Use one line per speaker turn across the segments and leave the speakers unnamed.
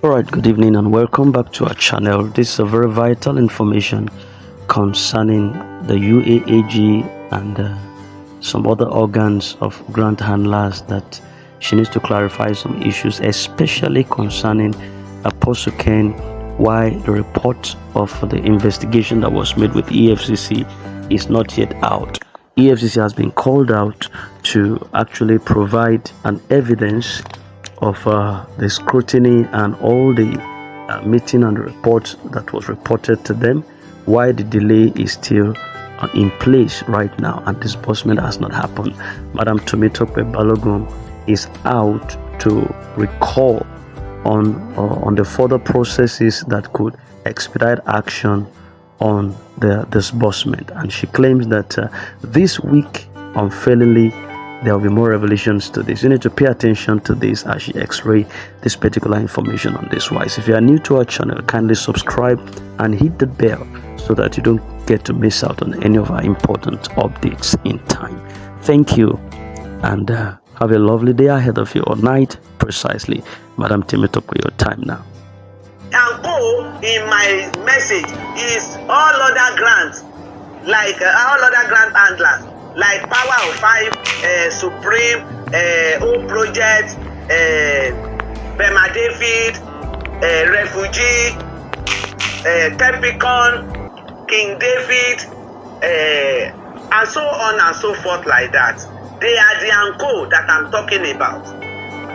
Alright, good evening and welcome back to our channel. This is a very vital information concerning the Uaag and some other organs of grant handlers that she needs to clarify some issues, especially concerning Apostle Ken, why the report of the investigation that was made with Efcc is not yet out. Efcc has been called out to actually provide an evidence of the scrutiny and all the meeting and report that was reported to them, why the delay is still in place right now and disbursement has not happened. Madam Temitope Balogun is out to recall on the further processes that could expedite action on the disbursement, and she claims that this week unfailingly there will be more revelations to this. You need to pay attention to this as she x-ray this particular information on this wise. If you are new to our channel, kindly subscribe and hit the bell so that you don't get to miss out on any of our important updates in time. Thank you and have a lovely day ahead of you, or night precisely. Madam Temitope, your time now.
And go in my message is all other grants, like all other grant handlers, like Power of Five, Supreme, O Project, Bema David, Refugee, Tepicon, King David, and so on and so forth like that. They are the anchor that I'm talking about.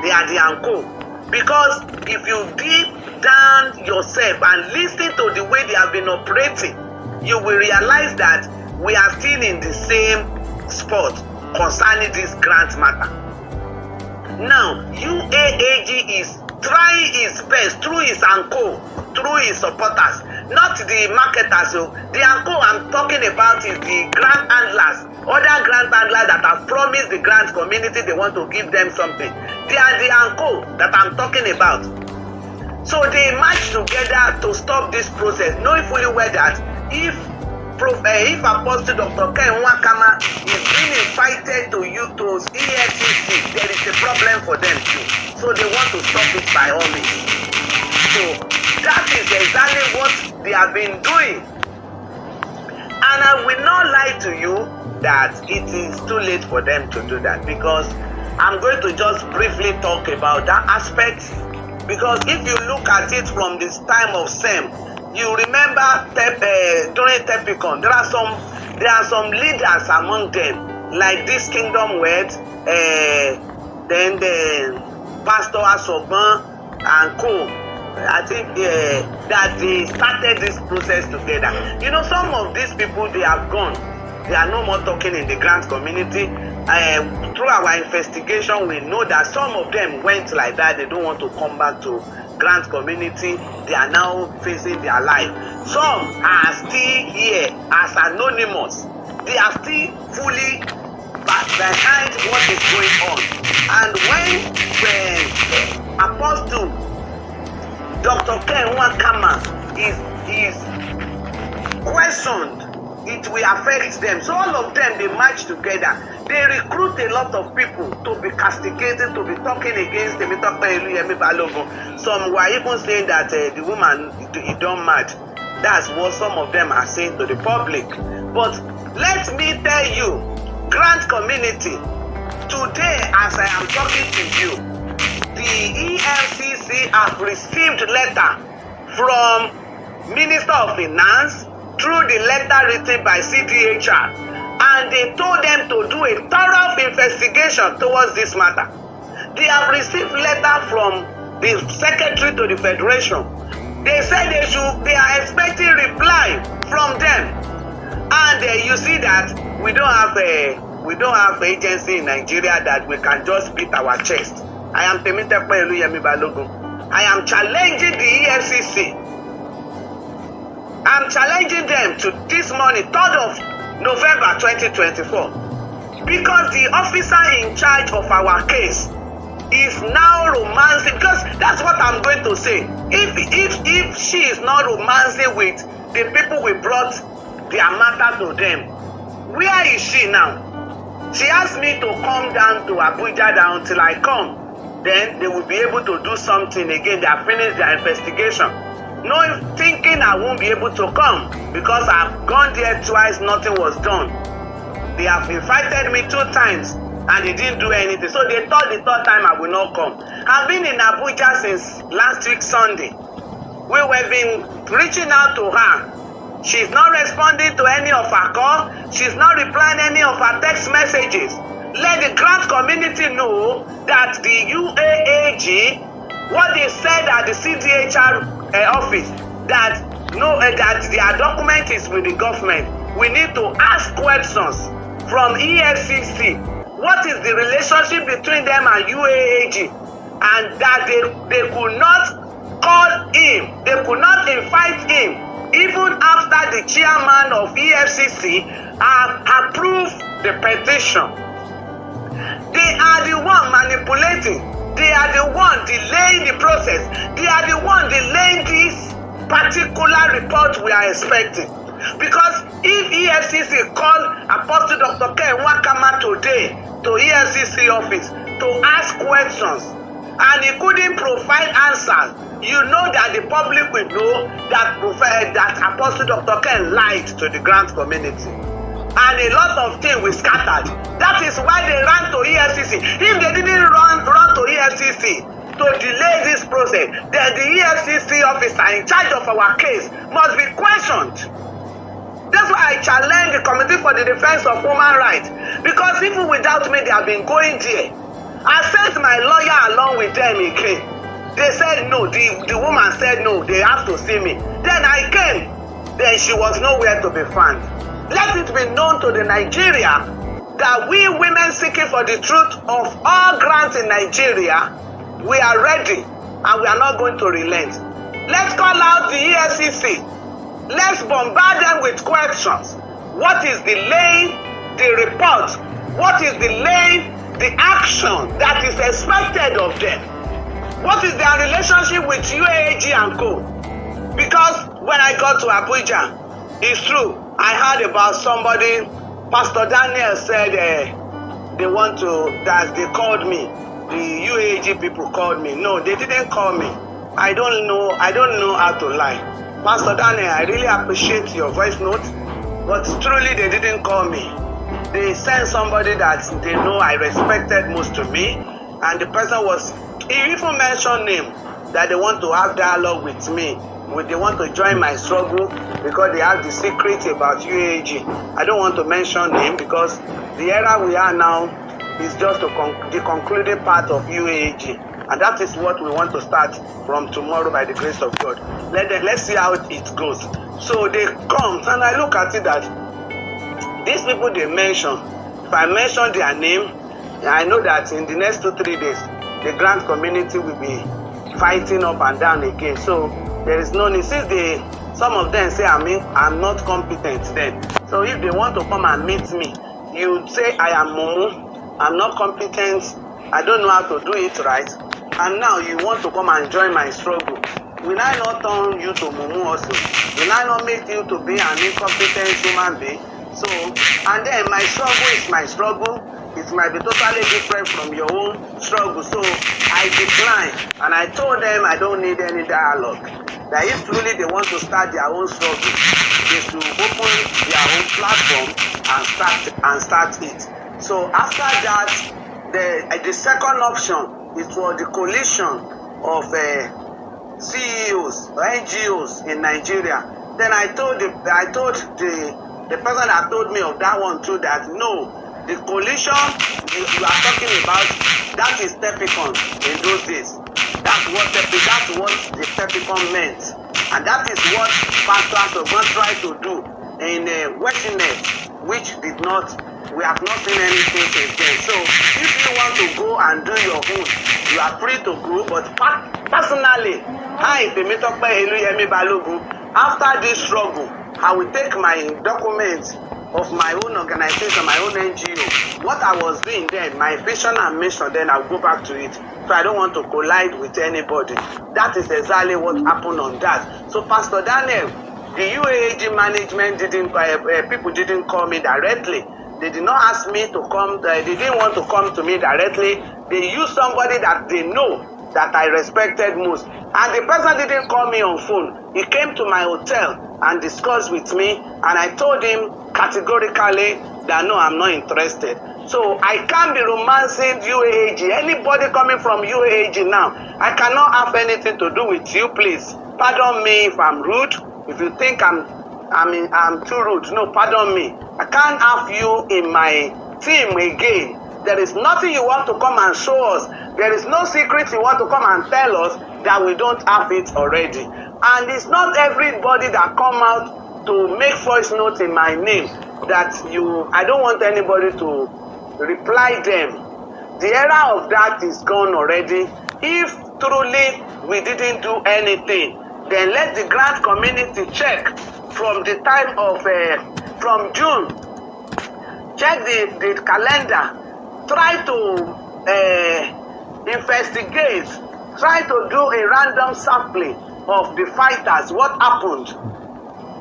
They are the anchor. Because if you deep down yourself and listen to the way they have been operating, you will realize that we are still in the same spot concerning this grant matter. Now, Uaag is trying his best through his anchor, through his supporters, not the marketers. So the anchor I'm talking about is the grant handlers, other grant handlers that have promised the grant community they want to give them something. They are the anchor that I'm talking about. So they march together to stop this process, knowing fully well that if Apostle Dr. Ken Wakama is being invited to EFCC, there is a problem for them too. So they want to stop it by all means. So that is exactly what they have been doing. And I will not lie to you that it is too late for them to do that, because I'm going to just briefly talk about that aspect. Because if you look at it from this time of SEM, you remember during Tepicon, there are some leaders among them, like this Kingdom Word, then the Pastor Asoban and co. I think that they started this process together. You know, some of these people, they have gone. They are no more talking in the grant community. Through our investigation, we know that some of them went like that. They don't want to come back to grant community. They are now facing their life. Some are still here as anonymous. They are still fully behind what is going on. And when Apostle Dr. Ken Wakama is questioned, it will affect them. So all of them, they march together. They recruit a lot of people to be castigated, to be talking against Temitope Balogun. Some were even saying that the woman is done mad. That's what some of them are saying to the public. But let me tell you, grant community, today as I am talking to you, the EFCC have received letter from Minister of Finance through the letter written by CDHR, and they told them to do a thorough investigation towards this matter. They have received letter from the Secretary to the Federation. They said they are expecting reply from them, and you see that we don't have agency in Nigeria that we can just beat our chest. I am Temitope Balogun. I am challenging the EFCC. I'm challenging them to this morning, 3rd of November 2024, because the officer in charge of our case is now romancing, because that's what I'm going to say. If she is not romancing with the people we brought their matter to them, where is she now? She asked me to come down to Abuja until I come. then they will be able to do something again. They have finished their investigation. No thinking I won't be able to come because I've gone there twice, nothing was done. They have invited me 2 times and they didn't do anything. So they thought the 3rd time I will not come. I've been in Abuja since last week Sunday. We have been reaching out to her. She's not responding to any of her calls. She's not replying any of her text messages. Let the grant community know that the UAAG, what they said at the CDHR office, that that their document is with the government. We need to ask questions from Efcc. What is the relationship between them and UAAG? And that they could not call him, they could not invite him, even after the chairman of Efcc approved the petition. They are the one manipulating. They are the one delaying the process. They are the one delaying this particular report we are expecting. Because if EFCC called Apostle Dr. Ken Wakama today to EFCC office to ask questions and he couldn't provide answers, you know that the public will know that Apostle Dr. Ken lied to the grant community. And a lot of things were scattered. That is why they ran to EFCC. If they didn't run to EFCC to delay this process, then the EFCC officer in charge of our case must be questioned. That's why I challenge the Committee for the Defense of Human Rights. Because even without me, they have been going there. I sent my lawyer along with them again. They said no. The woman said no. They have to see me. Then I came. Then she was nowhere to be found. Let it be known to the Nigeria that we women seeking for the truth of all grants in Nigeria, we are ready and we are not going to relent. Let's call out the EFCC. Let's bombard them with questions. What is delaying the report? What is delaying the action that is expected of them? What is their relationship with UAAG and co? Because when I got to Abuja, it's true, I heard about somebody, Pastor Daniel said they called me. The UAAG people called me. No, they didn't call me. I don't know how to lie. Pastor Daniel, I really appreciate your voice note, but truly they didn't call me. They sent somebody that they know I respected most to me, and the person he even mentioned name, that they want to have dialogue with me. They want to join my struggle because they have the secret about UAAG. I don't want to mention name because the era we are now is just the concluded part of UAAG. And that is what we want to start from tomorrow by the grace of God. Let's see how it goes. So they come and I look at it that these people they mention, if I mention their name, I know that in the next 2-3 days, the grant community will be fighting up and down again. So there is no need. Since some of them say I'm not competent then. So if they want to come and meet me, you say I am Mumu, I'm not competent, I don't know how to do it right. And now you want to come and join my struggle. Will I not turn you to Mumu also? Will I not make you to be an incompetent human being? So, and then my struggle is my struggle. It might be totally different from your own struggle. So I declined and I told them I don't need any dialogue. That if truly they want to start their own struggle, they should open their own platform and start it. So after that, the second option is for the coalition of CEOs or NGOs in Nigeria. Then I told the person that told me of that one too that no, the coalition you are talking about, that is Tepicon in those days. That's what the Tepicon meant. And that is what pastors are going to try to do in Westiness, which we have not seen anything since then. So if you want to go and do your own, you are free to go. But personally, after this struggle, I will take my documents of my own organization, my own NGO, what I was doing then, my vision and mission, then I'll go back to it. So I don't want to collide with anybody. That is exactly what happened on that. So Pastor Daniel, the UAAG management people didn't call me directly. They did not ask me to come. They didn't want to come to me directly. they use somebody that they know that I respected most. And the person didn't call me on phone. He came to my hotel and discussed with me, and I told him categorically that no, I'm not interested. So I can't be romancing UAAG. Anybody coming from UAAG now, I cannot have anything to do with you, please. Pardon me if I'm rude. If you think I'm too rude, no, pardon me. I can't have you in my team again. There is nothing you want to come and show us. There is no secret you want to come and tell us that we don't have it already. And it's not everybody that come out to make voice notes in my name that I don't want anybody to reply them. The era of that is gone already. If truly we didn't do anything, then let the grant community check from the time of from June. Check the calendar. Try to investigate. Try to do a random sampling of the fighters. What happened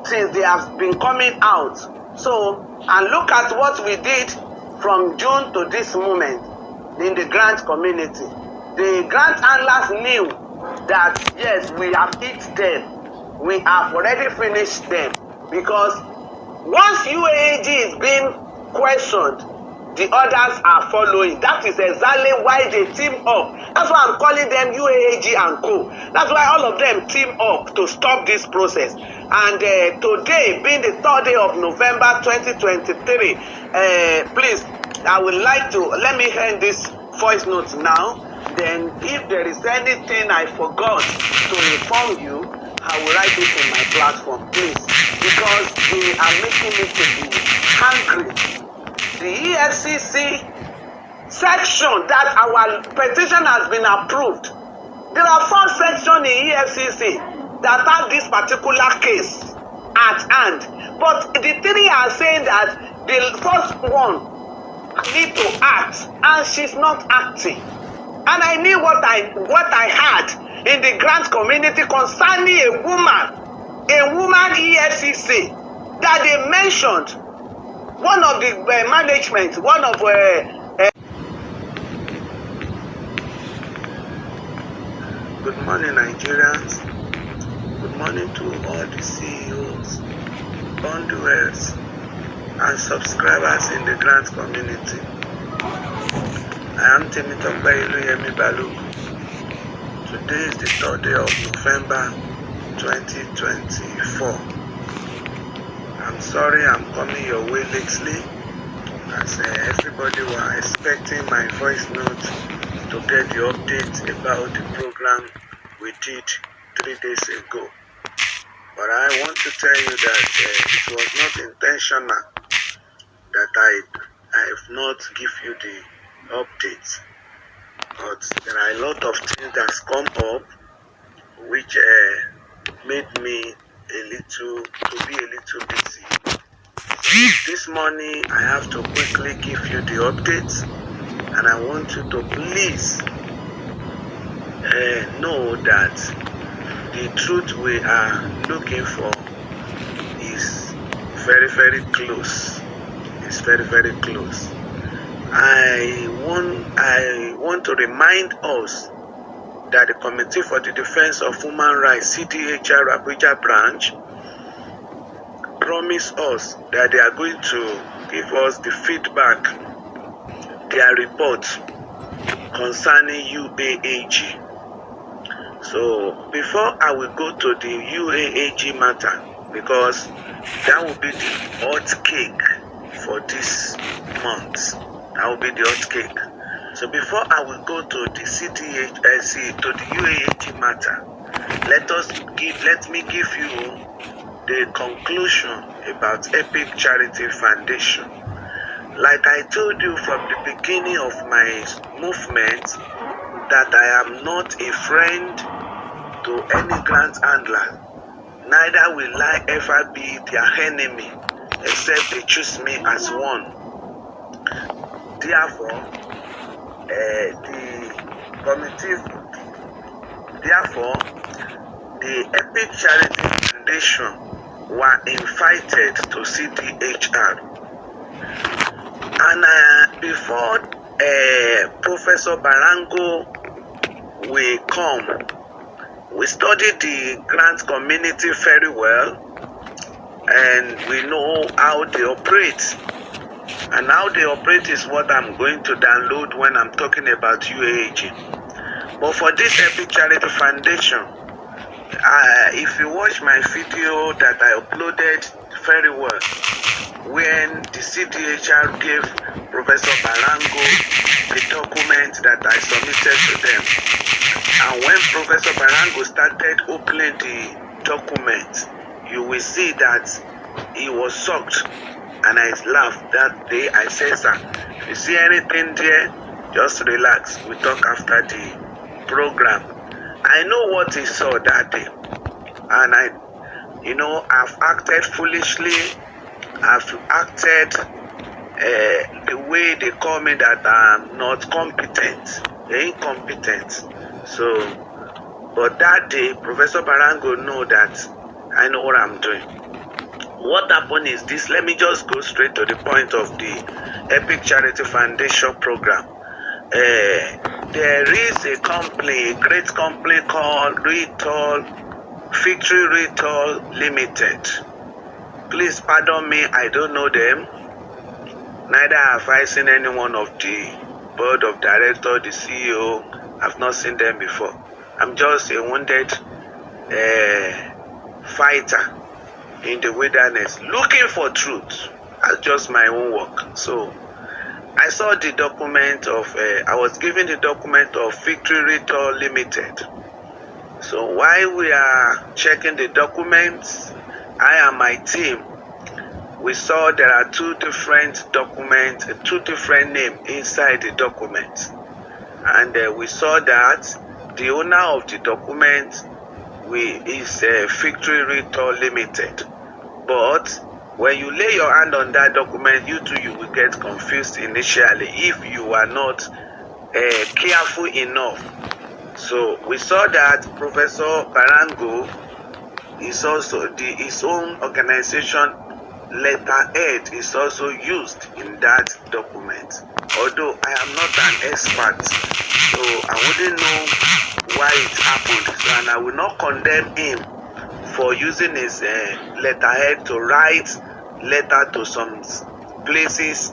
since they have been coming out? So, and look at what we did from June to this moment in the grant community. The grant handlers knew that yes, we have hit them. We have already finished them, because once UAAG is being questioned, the others are following. That is exactly why they team up. That's why I'm calling them UAAG and Co. That's why all of them team up to stop this process. And today, being the 3rd day of November 2023, please, I would like to, let me end this voice note now. Then if there is anything I forgot to inform you, I will write it in my platform, please, because they are making me to be angry. The Efcc section that our petition has been approved. There are 4 sections in Efcc that have this particular case at hand. But the 3 are saying that the first one need to act, and she's not acting. And I knew what I had in the grant community concerning a woman EFCC, that they mentioned one of the management, one of Good morning, Nigerians. Good morning to all the CEOs, bondholders, and subscribers in the grant community. I am Temitope Iluyemi Balogun. Today is the 3rd day of November 2024. I'm sorry I'm coming your way lately, as everybody was expecting my voice note to get the updates about the program we did 3 days ago. But I want to tell you that it was not intentional that I have not give you the updates. But there are a lot of things that's come up which made me be a little busy. So this morning I have to quickly give you the updates, and I want you to please know that the truth we are looking for is very, very close. It's very, very close. I want to remind us that the Committee for the Defense of Human Rights, CDHR Abuja branch, promised us that they are going to give us the feedback, their report concerning UAAG. So before I will go to the UAAG matter, because that will be the hot cake for this month. That will be the hot cake. So before I will go to the to the UAAG matter, let me give you the conclusion about Epic Charity Foundation. Like I told you from the beginning of my movement, that I am not a friend to any grant handler. Neither will I ever be their enemy, except they choose me as one. Therefore, the Epic Charity Foundation were invited to CDHR, and before Professor Barango will come. We studied the grant community very well, and we know how they operate. And how they operate is what I'm going to download when I'm talking about UAAG. But for this Epic Charity Foundation, if you watch my video that I uploaded very well, when the CDHR gave Professor Barango the document that I submitted to them, and when Professor Barango started opening the document, you will see that he was shocked, and I laughed that day. I said, sir, if you see anything there, just relax. We talk after the program. I know what he saw that day, and I've acted foolishly. I've acted the way they call me, that I'm not competent, incompetent. So, but that day, Professor Barango know that I know what I'm doing. What happened is this. Let me just go straight to the point of the Epic Charity Foundation program. There is a company, a great company called Victory Retail Limited. Please pardon me, I don't know them. Neither have I seen any one of the board of directors, the CEO. I've not seen them before. I'm just a wounded fighter in the wilderness, looking for truth. That's just my own work. So I saw the document of, I was given the document of Victory Retail Limited. So while we are checking the documents, I and my team, we saw there are two different documents, two different names inside the document. And we saw that the owner of the document is Victory Retail Limited. But when you lay your hand on that document, you will get confused initially if you are not careful enough. So we saw that Professor Barango is also his own organization letterhead is also used in that document. Although I am not an expert, so I wouldn't know why it happened. So, and I will not condemn him for using his letterhead to write letter to some places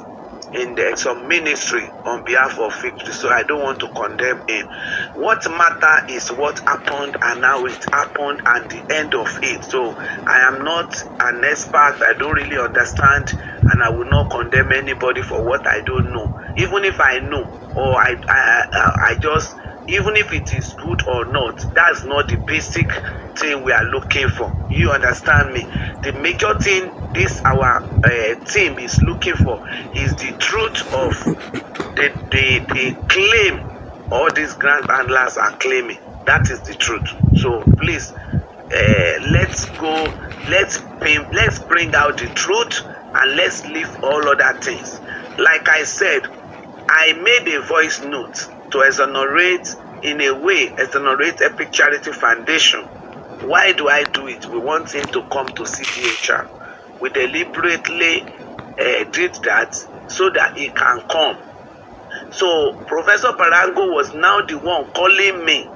in some ministry on behalf of Victory. So I don't want to condemn him. What matter is what happened and how it happened and the end of it. So I am not an expert. I don't really understand, and I will not condemn anybody for what I don't know. Even if I know, or I just, even if it is good or not, that's not the basic thing we are looking for. You understand me? The major thing this our team is looking for is the truth of the claim all these grant handlers are claiming. That is the truth. So please, let's bring out the truth and let's leave all other things. Like I said, I made a voice note to exonerate Epic Charity Foundation. Why do I do it? We want him to come to CDHR. We deliberately did that so that he can come. So Professor Barango was now the one calling me.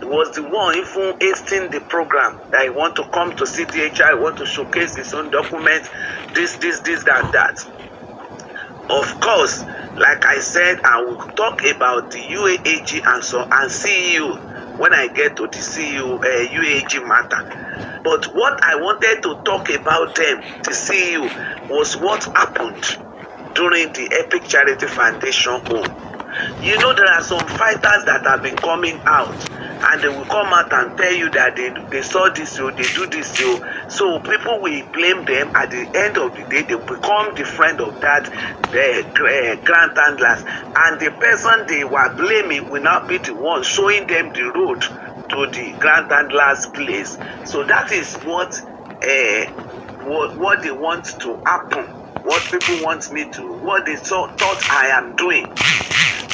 He was the one even hasting the program that he want to come to CDHR, he want to showcase his own documents, this, that. Of course, like I said, I will talk about the UAAG and CEO when I get to the CEO UAAG matter. But what I wanted to talk about them, the CEO, was what happened during the Epic Charity Foundation home. You know, there are some fighters that have been coming out, and they will come out and tell you that they saw this, they do this. So people will blame them. At the end of the day, they become the friend of that grant handlers, and the person they were blaming will not be the one showing them the road to the grant handlers' place. So that is what they want to happen. What people want me to, what they thought I am doing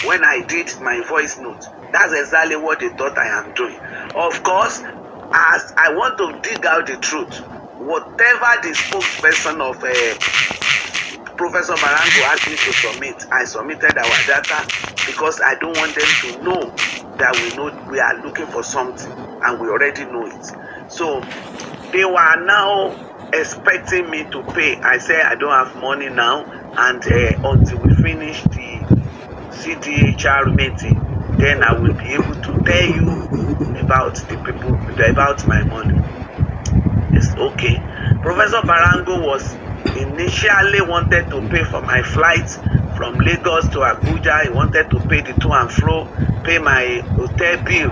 when I did my voice note. That's exactly what they thought I am doing. Of course, as I want to dig out the truth, whatever the spokesperson of Professor Barango asked me to submit, I submitted our data because I don't want them to know that we are looking for something and we already know it. So they were now expecting me to pay. I said I don't have money now, and until we finish the CDHR meeting, then I will be able to tell you about the people, about my money. It's okay. Professor Barango was initially wanted to pay for my flight from Lagos to Abuja. He wanted to pay the to and fro, pay my hotel bill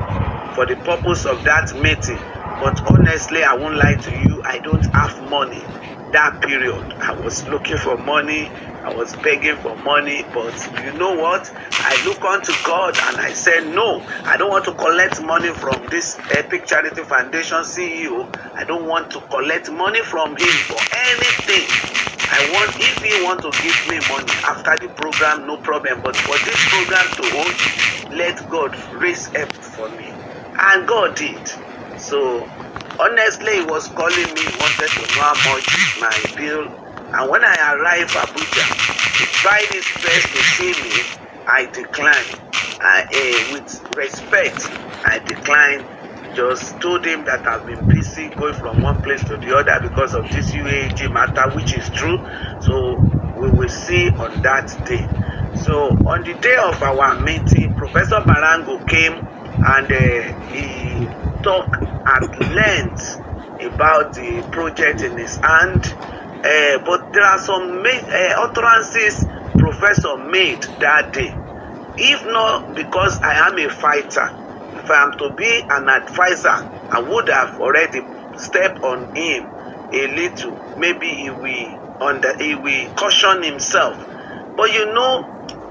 for the purpose of that meeting. But honestly, I won't lie to you, I don't have money that period. I was looking for money, I was begging for money, but you know what? I look unto God and I said, no, I don't want to collect money from this Epic Charity Foundation CEO. I don't want to collect money from him for anything. If he want to give me money after the program, no problem. But for this program to hold, let God raise up for me. And God did. So honestly, he was calling me, wanted to know how much is my bill. And when I arrived Abuja, he tried his best to see me. I declined. With respect, I declined. Just told him that I've been busy going from one place to the other because of this UAG matter, which is true. So we will see on that day. So on the day of our meeting, Professor Barango came and he talked at length about the project in his hand. But there are some utterances Professor made that day. If not because I am a fighter, if I am to be an advisor, I would have already stepped on him a little. Maybe he will caution himself. But you know,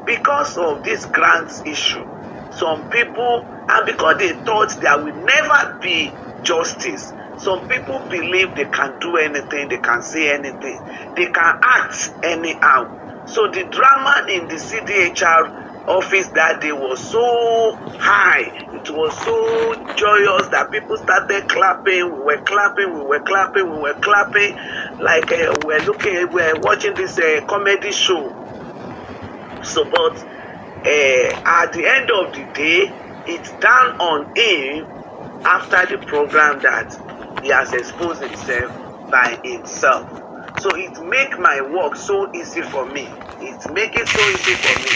because of this grants issue, some people, and because they thought there will never be justice, some people believe they can do anything, they can say anything, they can act anyhow. So the drama in the CDHR office that day was so high, it was so joyous that people started clapping. We were clapping, like we were watching this comedy show. So, but at the end of the day, it's down on him after the program that he has exposed himself by himself. So it make my work so easy for me. It make it so easy for me.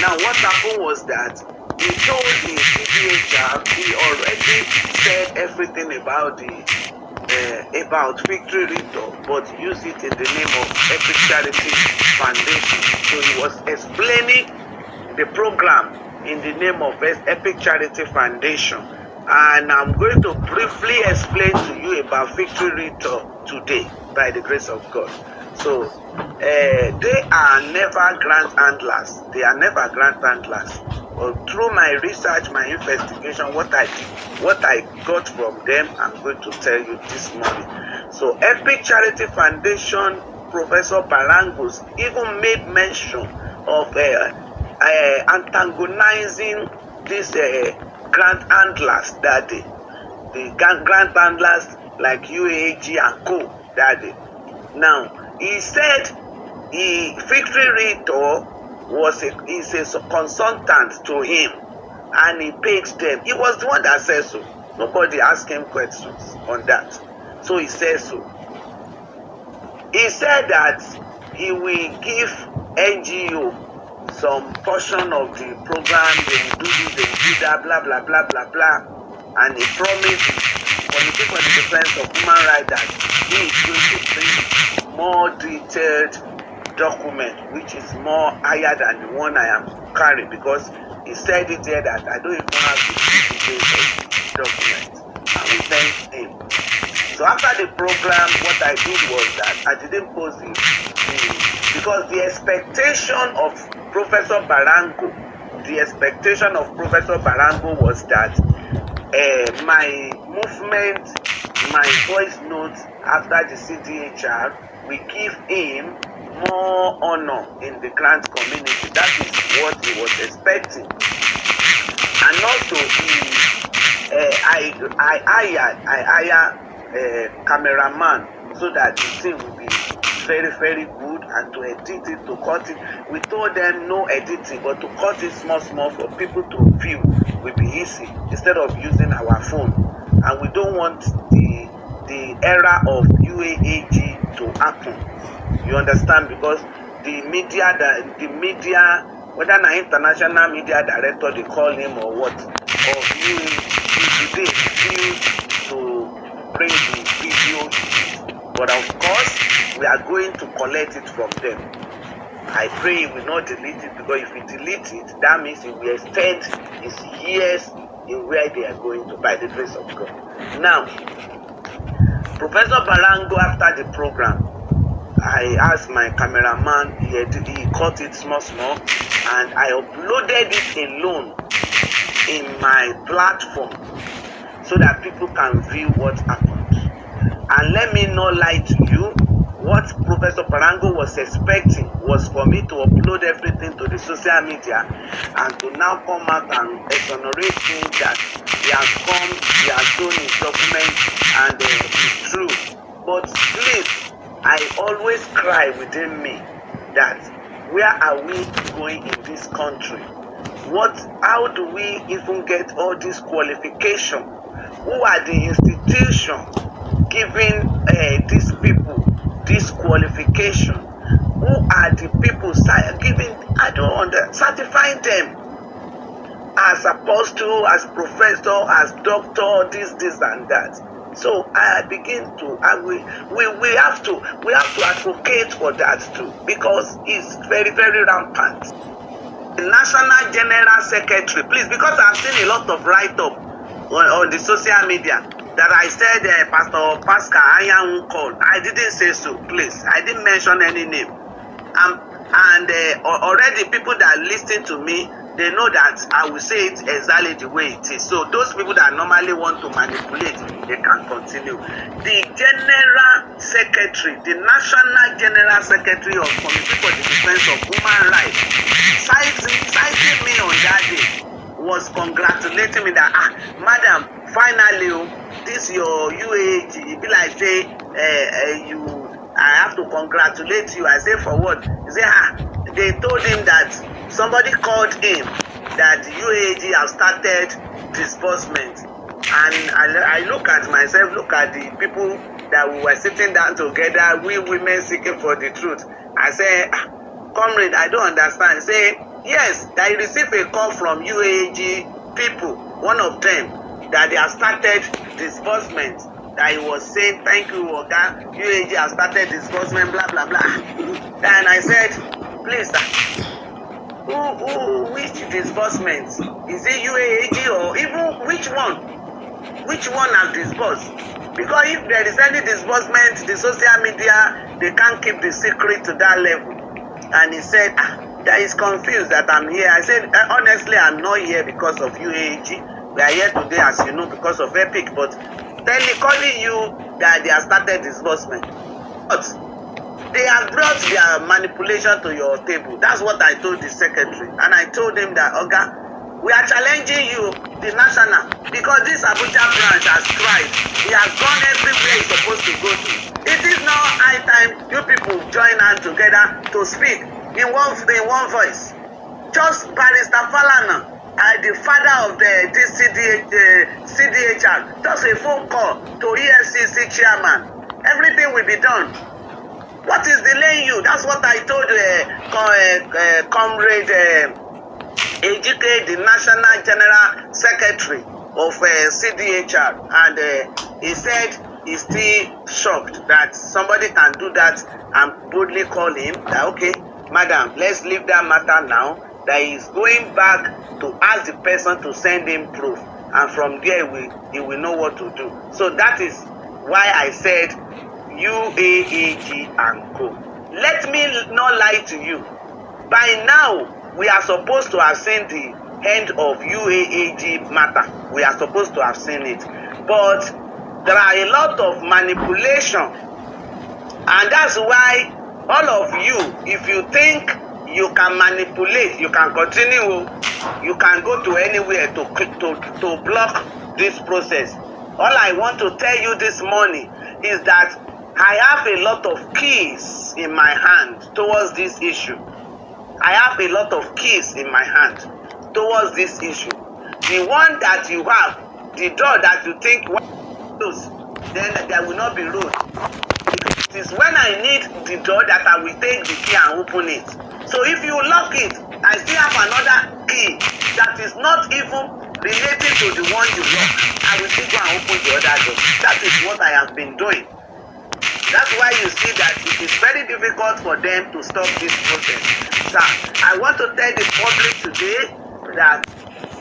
Now what happened was that he told the CDHR he already said everything about about Victory Rito, but use it in the name of Epic Charity Foundation. So he was explaining the program in the name of Epic Charity Foundation. And I'm going to briefly explain to you about Victory Rito today, by the grace of God. So, they are never grant handlers. They are never grant handlers. But through my research, my investigation, what I got from them, I'm going to tell you this morning. So, Epic Charity Foundation, Professor Barangos even made mention of antagonizing this grant handlers that day. The grant handlers like Uaag and Co. that day. Now, he said Victory Rito is a consultant to him and he paid them. He was the one that said so. Nobody asked him questions on that. So he says so. He said that he will give NGO some portion of the program, they will do this, they will do that, blah, blah, blah, blah, blah. And he promised Committee for the Defense of Human Rights that he is going to bring more detailed document, which is more higher than the one I am carrying, because he said it there that I don't even have the details of document. And we thank him. So after the program, what I did was that I didn't post it because the expectation of Professor Barango was that my movement, my voice notes after the CDHR will give him more honor in the grant community. That is what he was expecting. And also, I hire a cameraman so that the thing will be very, very good, and to edit it, to cut it. We told them no editing, but to cut it small for people to view will be easy instead of using our phone. And we don't want the era of UAAG to happen. You understand? Because the media, whether an international media director they call him or what, or UAAG, they refuse to bring the video. But of course, we are going to collect it from them. I pray he will not delete it, because if we delete it, that means he will extend his years in where they are going to, by the grace of God. Now, Professor Barango, after the program, I asked my cameraman, he cut it small, and I uploaded it alone in my platform so that people can view what happened. And let me not lie to you, what Professor Barango was expecting was for me to upload everything to the social media and to now come out and exonerate him that he has come, he has shown his document, and it's true. But please, I always cry within me that where are we going in this country? How do we even get all this qualification? Who are the institutions giving these people this qualification? Who are the people certifying them as apostle, as professor, as doctor, this and that? So I begin to, and we have to advocate for that too, because it's very, very rampant. The National General Secretary, please, because I've seen a lot of write-up on the social media that I said Pastor Pascal Ayahu called. I didn't say so, please. I didn't mention any name. And already people that listen to me, they know that I will say it exactly the way it is. So those people that normally want to manipulate, they can continue. The General Secretary, the National General Secretary of Committee for the Defense of Human Rights, citing me on that day, was congratulating me that, madam, finally, this your UAG, it be like say, I have to congratulate you. I say, for what? He say, they told him that somebody called him that the UAG have started disbursement. And I look at myself, look at the people that we were sitting down together, we women seeking for the truth. I say, comrade, I don't understand. Say, yes, I received a call from UAG people, one of them, that they have started disbursement. That he was saying, thank you, Oga, UAG has started disbursement, blah, blah, blah. And I said, please, which disbursement? Is it UAG or even which one? Which one has disbursed? Because if there is any disbursement, the social media, they can't keep the secret to that level. And he said, that is confused that I'm here. I said, honestly, I'm not here because of UAG. We are here today, as you know, because of Epic. But calling you that they have started disbursement. But they have brought their manipulation to your table. That's what I told the secretary. And I told him that, Oga, we are challenging you, the national, because this Abuja branch has tried. He has gone everywhere he's supposed to go to. It is now high time you people join hands together to speak in one voice. Just Barrister Falana, the father of this CDHR, just a phone call to Efcc chairman. Everything will be done. What is delaying you? That's what I told Comrade AGPGN, the National General Secretary of CDHR, and he said he's still shocked that somebody can do that, and boldly call him that, okay, madam, let's leave that matter now, that he's going back to ask the person to send him proof, and from there he will know what to do. So that is why I said UAAG and Co. Let me not lie to you. By now, we are supposed to have seen the end of UAAG matter. We are supposed to have seen it. But there are a lot of manipulation. And that's why all of you, if you think you can manipulate, you can continue, you can go to anywhere to block this process. All I want to tell you this morning is that I have a lot of keys in my hand towards this issue. I have a lot of keys in my hand towards this issue. The one that you have, the door that you think close, then there will not be road. It is when I need the door that I will take the key and open it. So if you lock it, I still have another key that is not even related to the one you lock. I will still go and open the other door. That is what I have been doing. That's why you see that it is very difficult for them to stop this process. So I want to tell the public today that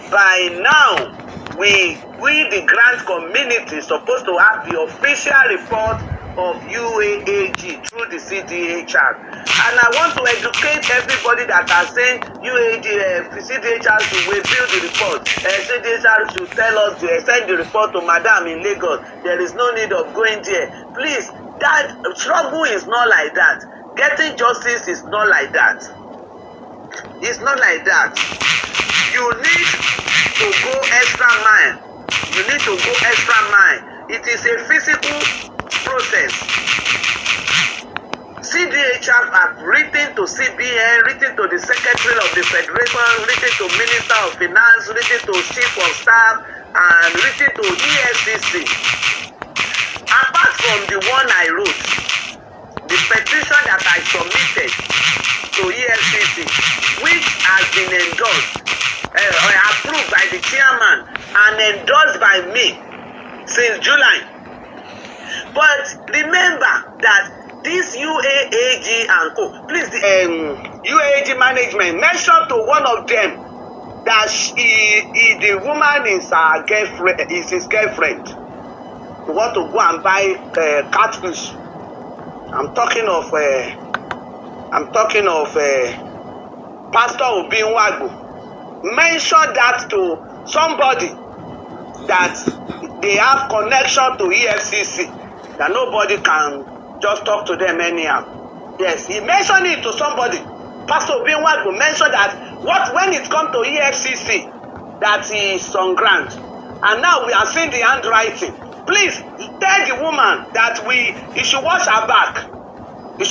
by now, we the grant community is supposed to have the official report of UAAG through the CDHR. And I want to educate everybody that are saying CDHR should review the report. CDHR should tell us to send the report to Madam in Lagos. There is no need of going there. Please, that struggle is not like that. Getting justice is not like that. It's not like that. You need to go extra mile. You need to go extra mile. It is a physical process. CDHR have written to CBN, written to the Secretary of the Federation, written to Minister of Finance, written to Chief of Staff, and written to Efcc. Apart from the one I wrote, the petition that I submitted to Efcc, which has been endorsed, approved by the chairman and endorsed by me since July. But remember that this UAAG and co, please, the UAAG management mentioned to one of them that the woman is her girlfriend, is his girlfriend. You want to go and buy catfish. I'm talking of Pastor Uaag. Mention that to somebody that they have connection to EFCC, that nobody can just talk to them anyhow. Yes, he mentioned it to somebody. Pastor Uaag mentioned that when it comes to EFCC, that he is on grant. And now we are seeing the handwriting. Please tell the woman that he should wash her back. She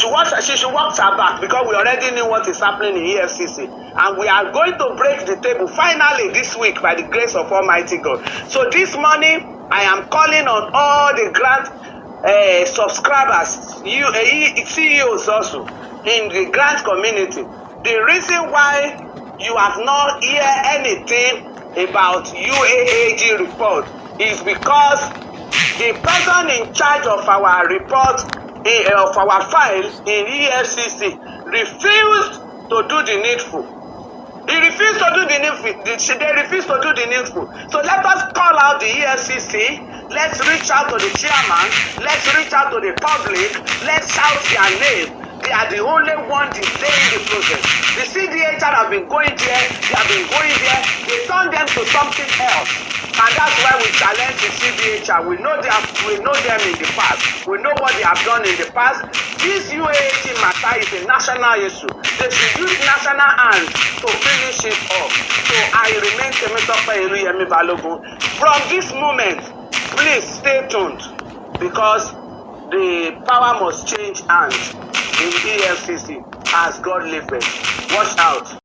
should wash her back, because we already knew what is happening in EFCC. And we are going to break the table finally this week by the grace of Almighty God. So this morning, I am calling on all the grant subscribers, CEOs also, in the grant community. The reason why you have not heard anything about UAAG report is because the person in charge of our report, of our files in EFCC, refused to do the needful. He refused to do the needful. They refused to do the needful. So let us call out the EFCC. Let's reach out to the chairman. Let's reach out to the public. Let's shout their name. They are the only one delaying the process. The CDHR have been going there. They have been going there. They turn them to something else. And that's why we challenge the CDHR. We know them in the past. We know what they have done in the past. This UAAG matter is a national issue. They should use national hands to finish it off. So I remain Temitope Iruyemi Balogun. From this moment, please stay tuned, because the power must change hands in EFCC as God liveth. Watch out.